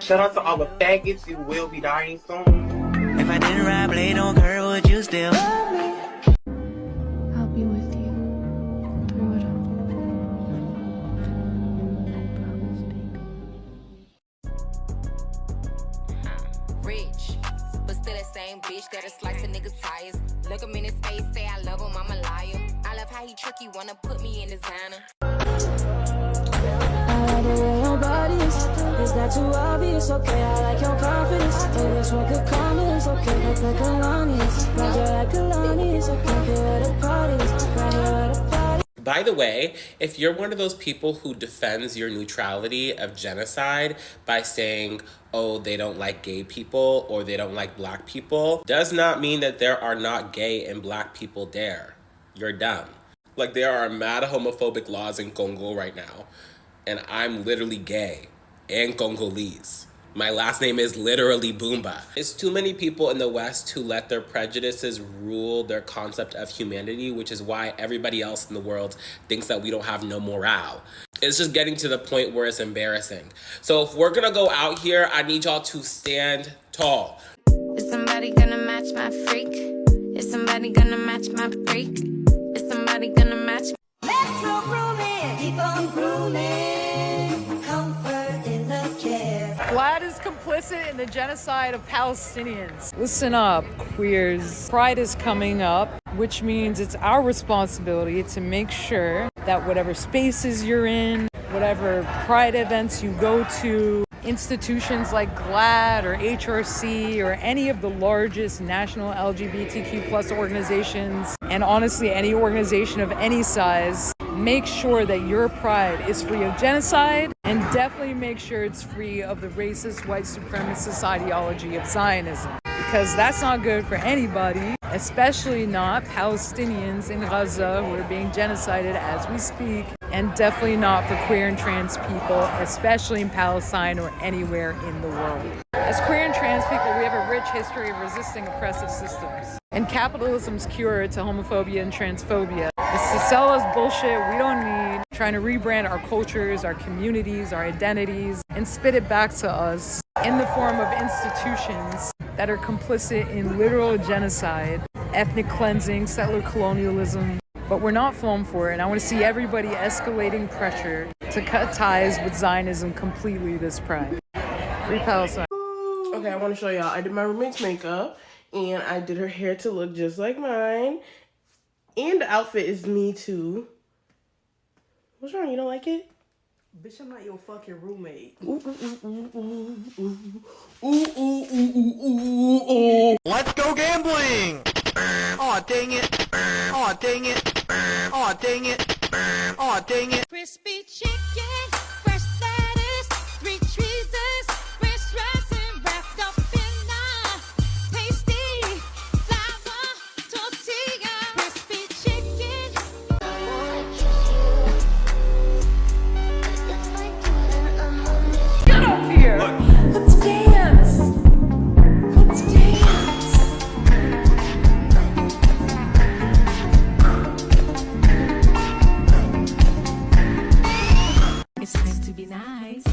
Shout out to all the faggots who will be dying soon. If I didn't ride blade on curve, would you still love me? I'll be with you through it all. I promise, baby. Rich, but still the same bitch that'll slice a nigga's tires. Look him in his face, say I love him, I'm a liar. I love how he tricky, wanna put me in designer. I like the way your body is that too obvious? Okay, I like your confidence. Hey, this one could comments, okay, like Kalani's. Like you're like Kalani's, okay, here at the parties, right here at the party. By the way, if you're one of those people who defends your neutrality of genocide by saying, oh, they don't like gay people or they don't like black people, does not mean that there are not gay and black people there. You're dumb. Like, there are mad homophobic laws in Congo right now, and I'm literally gay and Congolese. My last name is literally Boomba. There's too many people in the West who let their prejudices rule their concept of humanity, which is why everybody else in the world thinks that we don't have no morale. It's just getting to the point where it's embarrassing. So if we're gonna go out here, I need y'all to stand tall. Is somebody gonna match my freak? Is somebody gonna match my freak? Is somebody gonna match? Let's go grooming, keep on grooming. Comfort in the care. Vlad is complicit in the genocide of Palestinians. Listen up, queers. Pride is coming up, which means it's our responsibility to make sure that whatever spaces you're in, whatever pride events you go to, institutions like GLAAD or HRC or any of the largest national LGBTQ plus organizations, and honestly any organization of any size, make sure that your pride is free of genocide, and definitely make sure it's free of the racist white supremacist ideology of Zionism, because that's not good for anybody, especially not Palestinians in Gaza who are being genocided as we speak, and definitely not for queer and trans people, especially in Palestine or anywhere in the world. As queer and trans people, we have a rich history of resisting oppressive systems. And capitalism's cure to homophobia and transphobia is to sell us bullshit we don't need, trying to rebrand our cultures, our communities, our identities, and spit it back to us in the form of institutions that are complicit in literal genocide, ethnic cleansing, settler colonialism. But we're not falling for it, and I want to see everybody escalating pressure to cut ties with Zionism completely this Pride. Free Palestine. Okay, I want to show y'all. I did my roommate's makeup, and I did her hair to look just like mine. And the outfit is me too. What's wrong? You don't like it? Bitch, I'm not your fucking roommate. Ooh, ooh, ooh, ooh, ooh, ooh, ooh, ooh, ooh, ooh. Let's go gambling! Aw, dang it. Aw, dang it. Aw, dang it. Aw, dang it. Crispy chicken, fresh lettuce, 3 cheeses, fresh dressing wrapped up in a tasty flour tortilla. Crispy chicken. Get up here! Let's dance! Let's dance! It's nice to be nice.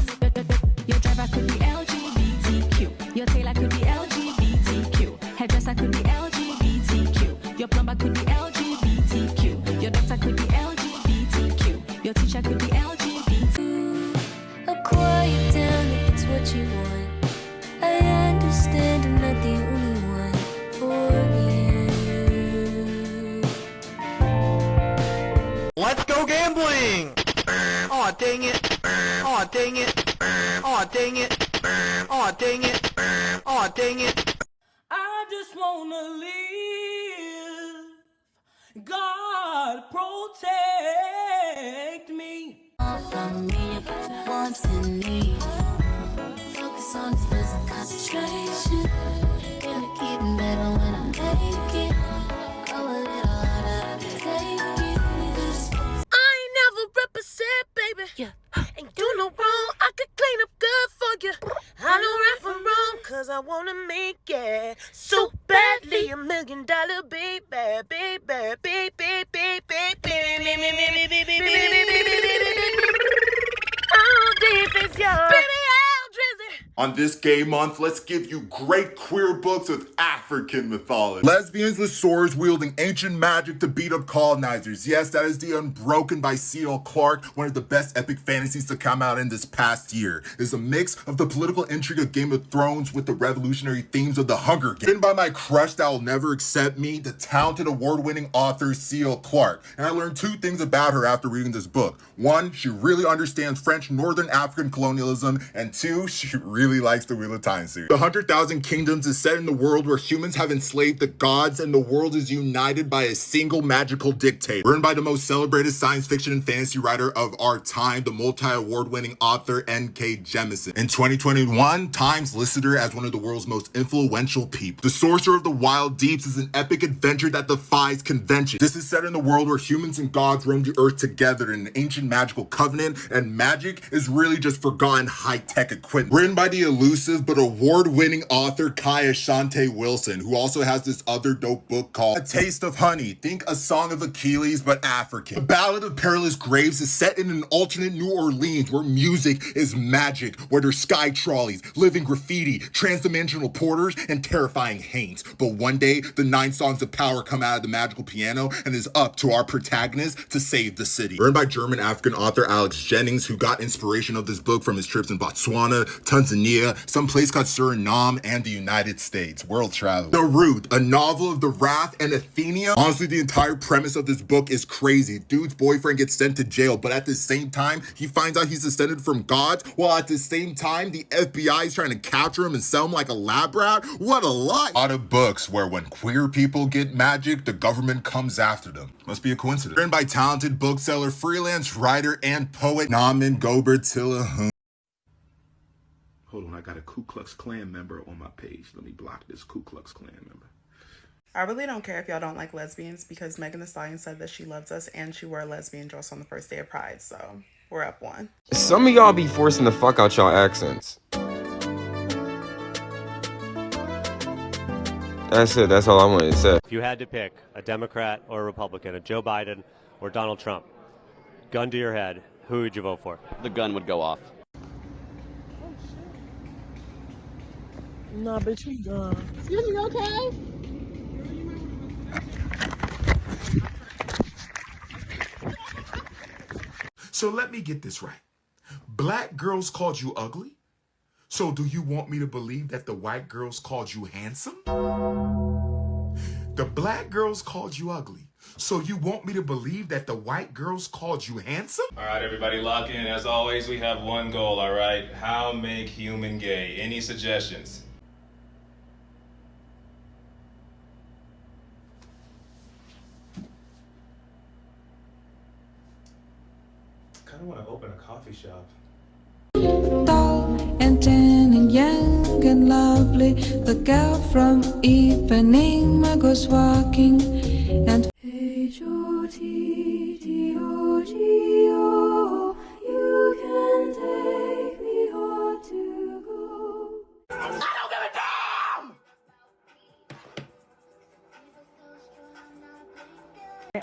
Your driver could be LGBTQ. Your tailor could be LGBTQ. Hairdresser could be LGBTQ. Your plumber could be LGBTQ. Your doctor could be LGBTQ. Your teacher could be LGBTQ. I'll quiet down if it's what you want. I understand I'm not the only one for you. Let's go gambling! Aw, dang it. Aw, dang it. Aw, dang it. Aw, dang it. Aw, dang it. I just wanna live. God protect me. From me, wants and needs. Focus on physical concentration. Gonna keep better when I make it. Go a little harder to take it. I ain't never represent, baby. Yeah. Ain't do no wrong. I could clean up good for you. I know right from wrong, cause I wanna make it so badly. $1 million baby, baby, baby, baby, baby. How deep is yours? Baby, how drizzy. On this gay month, let's give you great queer books with African mythology. Lesbians with swords wielding ancient magic to beat up colonizers. Yes, that is The Unbroken by C.L. Clarke, one of the best epic fantasies to come out in this past year. It's a mix of the political intrigue of Game of Thrones with the revolutionary themes of the Hunger Games. Written by my crush that will never accept me, the talented award-winning author C.L. Clarke. And I learned two things about her after reading this book. One, she really understands French Northern African colonialism, and two, she really likes the Wheel of Time series. The 100,000 Kingdoms is set in the world where humans have enslaved the gods and the world is united by a single magical dictator. Written by the most celebrated science fiction and fantasy writer of our time, the multi-award-winning author N.K. Jemisin. In 2021, Times listed her as one of the world's most influential people. The Sorcerer of the Wild Deeps is an epic adventure that defies convention. This is set in the world where humans and gods roam the earth together in an ancient magical covenant, and magic is really just forgotten high-tech equipment. Written by the elusive but award-winning author Kai Ashante Wilson, who also has this other dope book called A Taste of Honey. Think A Song of Achilles, but African. The Ballad of Perilous Graves is set in an alternate New Orleans where music is magic, where there's sky trolleys, living graffiti, transdimensional porters, and terrifying haints. But one day, the 9 songs of power come out of the magical piano, and it's up to our protagonist to save the city. Written by German-African author Alex Jennings, who got inspiration of this book from his trips in Botswana, Tanzania, some place called Suriname, and the United States. World travel. The Root, a novel of the Wrath and Athenia. Honestly, the entire premise of this book is crazy. Dude's boyfriend gets sent to jail, but at the same time, he finds out he's descended from gods, while at the same time, the FBI is trying to capture him and sell him like a lab rat. What a life! A lot of books where when queer people get magic, the government comes after them. Must be a coincidence. Written by talented bookseller, freelance writer, and poet Naman Gobertilla. Hold on, I got a Ku Klux Klan member on my page. Let me block this Ku Klux Klan member. I really don't care if y'all don't like lesbians because Megan Thee Stallion said that she loves us and she wore a lesbian dress on the first day of Pride, so we're up one. Some of y'all be forcing the fuck out y'all accents. That's it, that's all I wanted to say. If you had to pick a Democrat or a Republican, a Joe Biden or Donald Trump, gun to your head, who would you vote for? The gun would go off. Nah, bitch, you done. Excuse me, okay? So let me get this right. Black girls called you ugly? So do you want me to believe that the white girls called you handsome? The black girls called you ugly. So you want me to believe that the white girls called you handsome? All right, everybody lock in. As always, we have one goal, all right? How make human gay? Any suggestions? I kind of want to open a coffee shop. Tall and tan and young and lovely, the girl from Ipanema goes walking and H-O-T-T-O-G-O, you can take me hard to go. I don't give a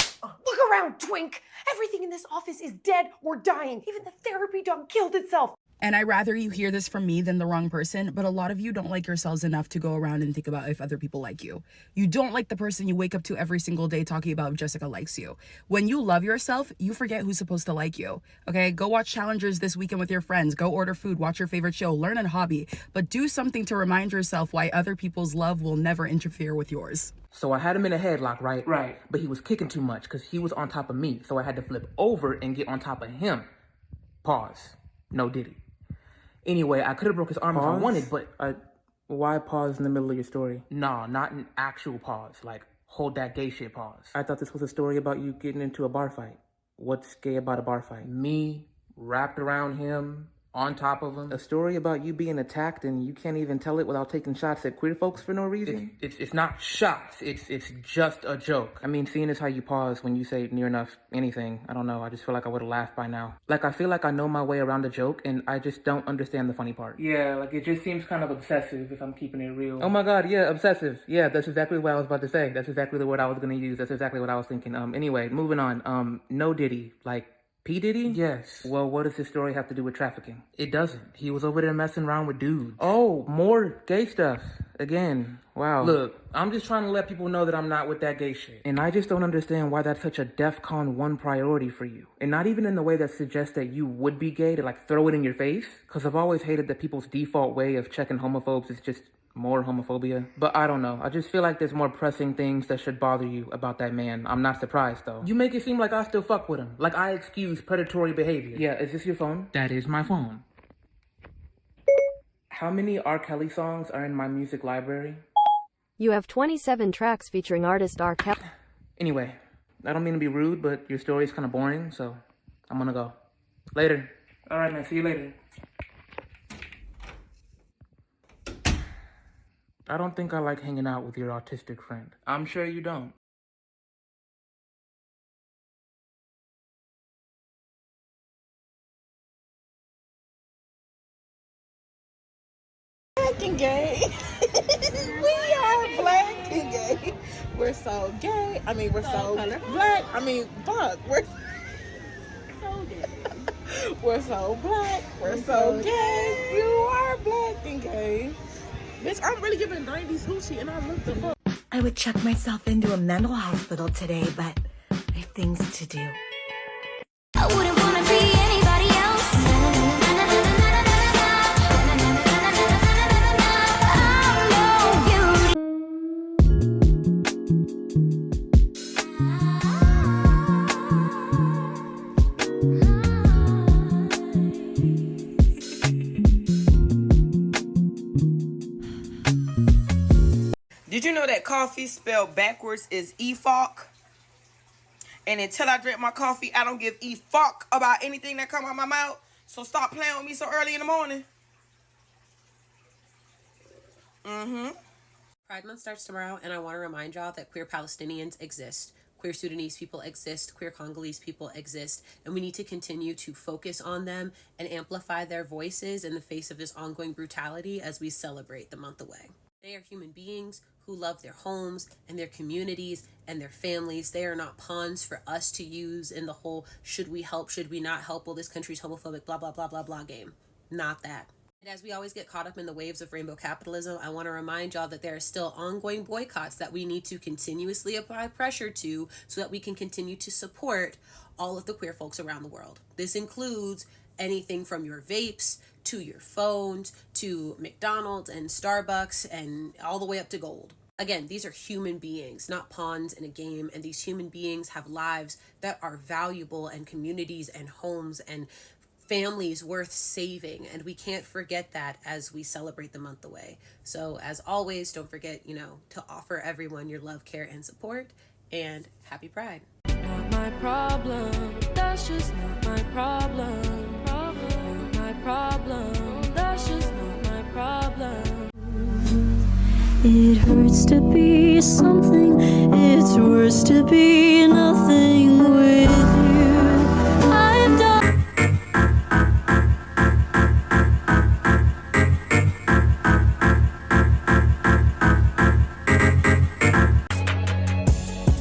damn! Look around, Twink! Everything in this office is dead or dying. Even the therapy dog killed itself. And I'd rather you hear this from me than the wrong person, but a lot of you don't like yourselves enough to go around and think about if other people like you. You don't like the person you wake up to every single day talking about if Jessica likes you. When you love yourself, you forget who's supposed to like you, okay? Go watch challengers this weekend with your friends. Go order food, watch your favorite show, learn a hobby, but do something to remind yourself why other people's love will never interfere with yours. So I had him in a headlock, right? Right. But he was kicking too much because he was on top of me. So I had to flip over and get on top of him. Pause. No diddy. Anyway, I could have broke his arm if I wanted, but... why pause in the middle of your story? Nah, not an actual pause. Like, hold that gay shit pause. I thought this was a story about you getting into a bar fight. What's gay about a bar fight? Me, wrapped around him, on top of him. A story about you being attacked and you can't even tell it without taking shots at queer folks for no reason? It's not shots. It's just a joke. I mean, seeing as how you pause when you say near enough anything, I don't know, I just feel like I would have laughed by now. Like, I feel like I know my way around a joke and I just don't understand the funny part. Yeah, like it just seems kind of obsessive if I'm keeping it real. Oh my god, yeah, obsessive. Yeah, that's exactly what I was about to say. That's exactly the word I was gonna use. That's exactly what I was thinking. Anyway, moving on. No diddy, like, P. Diddy? Yes. Well, what does his story have to do with trafficking? It doesn't. He was over there messing around with dudes. Oh, more gay stuff. Again, wow. Look, I'm just trying to let people know that I'm not with that gay shit. And I just don't understand why that's such a DEFCON 1 priority for you. And not even in the way that suggests that you would be gay, to like throw it in your face. Because I've always hated that people's default way of checking homophobes is just more homophobia. But I don't know. I just feel like there's more pressing things that should bother you about that man. I'm not surprised though. You make it seem like I still fuck with him. Like I excuse predatory behavior. Yeah, is this your phone? That is my phone. How many R. Kelly songs are in my music library? You have 27 tracks featuring artist R. Kelly. Anyway, I don't mean to be rude, but your story is kind of boring, so I'm gonna go. Later. All right, man. See you later. I don't think I like hanging out with your autistic friend. I'm sure you don't. Black and gay. We are black and gay. We're so gay. I mean, we're so black. I mean, fuck. We're so gay. We're so black. We're so gay. You are black and gay. Bitch, I'm really giving 90s hoochie and I look the fuck. I would check myself into a mental hospital today, but I have things to do. I wouldn't wanna be anybody else. Did you know that coffee spelled backwards is e-fuck? And until I drink my coffee, I don't give e-fuck about anything that come out my mouth. So stop playing with me so early in the morning. Pride Month starts tomorrow, and I want to remind y'all that queer Palestinians exist. Queer Sudanese people exist, queer Congolese people exist, and we need to continue to focus on them and amplify their voices in the face of this ongoing brutality as we celebrate the month away. They are human beings who love their homes and their communities and their families. They are not pawns for us to use in the whole should we help, should we not help, well, this country's homophobic, blah, blah, blah, blah, blah game. Not that. And as we always get caught up in the waves of rainbow capitalism, I want to remind y'all that there are still ongoing boycotts that we need to continuously apply pressure to so that we can continue to support all of the queer folks around the world. This includes anything from your vapes to your phones to McDonald's and Starbucks and all the way up to gold. Again, these are human beings, not pawns in a game, and these human beings have lives that are valuable and communities and homes and families worth saving, and we can't forget that as we celebrate the month away. So as always, don't forget, to offer everyone your love, care, and support, and happy Pride. Not my problem, that's just not my problem. Not my problem, that's just not my problem. It hurts to be something, it's worse to be nothing with you. I've done.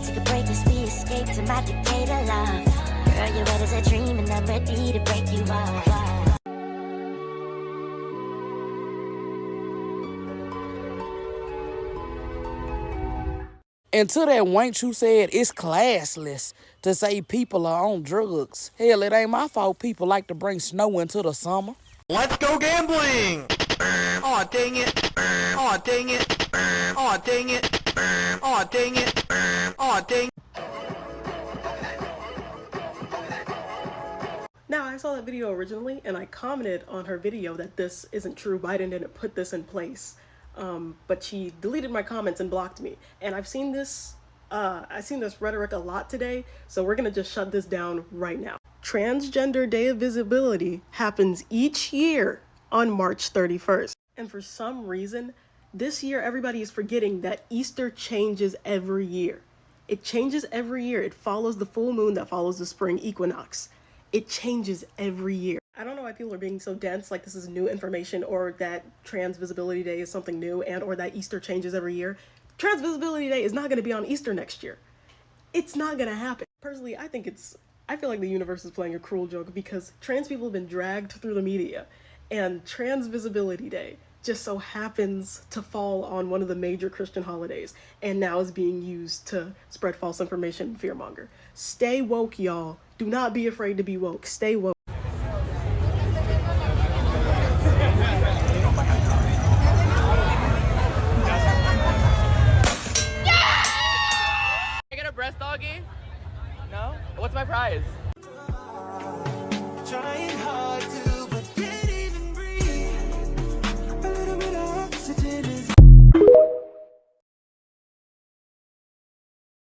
Take a break as we escape to my decade of love. Girl, you're red as a dream and I'm ready to break you off. And to that wench who said it's classless to say people are on drugs. Hell, it ain't my fault people like to bring snow into the summer. Let's go gambling! Aw, dang it. Aw, dang it. Aw, dang it. Aw, dang it. Aw, dang. Now, I saw that video originally, and I commented on her video that this isn't true. Biden didn't put this in place. But she deleted my comments and blocked me. And I've seen this rhetoric a lot today, so we're gonna just shut this down right now. Transgender Day of Visibility happens each year on March 31st. And for some reason, this year everybody is forgetting that Easter changes every year. It changes every year. It follows the full moon that follows the spring equinox. It changes every year. I don't know why people are being so dense, like this is new information, or that Trans Visibility Day is something new, and or that Easter changes every year. Trans Visibility Day is not going to be on Easter next year. It's not going to happen. Personally, I think it's I feel like the universe is playing a cruel joke because trans people have been dragged through the media, and Trans Visibility Day just so happens to fall on one of the major Christian holidays, and now is being used to spread false information and fearmonger. Stay woke, y'all. Do not be afraid to be woke. Stay woke. Can I get a breast doggy? No? What's my prize?